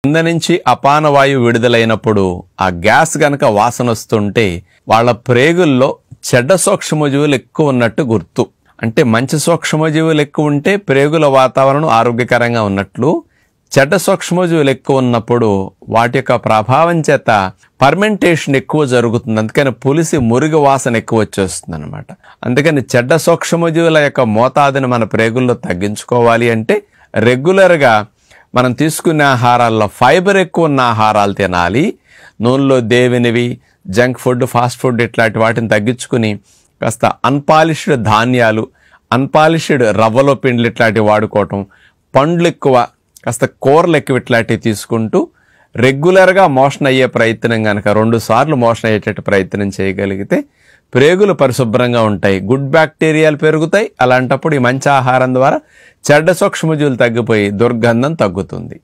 కింద నుంచి అపాన వాయువు విడుదలైనప్పుడు ఆ గ్యాస్ గనక వాసన వస్తుంటే వాళ్ళ ప్రేగుల్లో చెడ్డ సూక్ష్మజీవులు ఎక్కువ ఉన్నట్టు గుర్తు. అంటే మంచి సూక్ష్మజీవులు ఎక్కువ ఉంటే ప్రేగుల వాతావరణం ఆరోగ్యకరంగా ఉన్నట్లు, చెడ్డ సూక్ష్మజీవులు ఎక్కువ ఉన్నప్పుడు వాటి యొక్క ప్రభావం చేత ఫర్మెంటేషన్ ఎక్కువ జరుగుతుంది. అందుకని పులిసి మురుగు వాసన ఎక్కువ వచ్చేస్తుంది అనమాట. అందుకని చెడ్డ సూక్ష్మజీవుల యొక్క మోతాదుని మన ప్రేగుల్లో తగ్గించుకోవాలి అంటే రెగ్యులర్గా మనం తీసుకునే ఆహారాల్లో ఫైబర్ ఎక్కువ ఉన్న ఆహారాలు తినాలి. నూనెలో దేవినివి, జంక్ ఫుడ్, ఫాస్ట్ ఫుడ్ ఇట్లాంటి వాటిని తగ్గించుకుని కాస్త అన్పాలిష్డ్ ధాన్యాలు, అన్పాలిష్డ్ రవ్వలో పిండిలు ఇట్లాంటివి వాడుకోవటం, పండ్లు ఎక్కువ, కాస్త కూరలు ఎక్కువ ఇట్లాంటివి తీసుకుంటూ రెగ్యులర్గా మోషన్ అయ్యే ప్రయత్నం కనుక 2 సార్లు మోషన్ అయ్యేటట్టు ప్రయత్నం చేయగలిగితే ప్రేగులు పరిశుభ్రంగా ఉంటాయి, గుడ్ బ్యాక్టీరియాలు పెరుగుతాయి. అలాంటప్పుడు ఈ మంచి ఆహారం ద్వారా చెడ్డ సూక్ష్మజీవులు తగ్గిపోయి దుర్గంధం తగ్గుతుంది.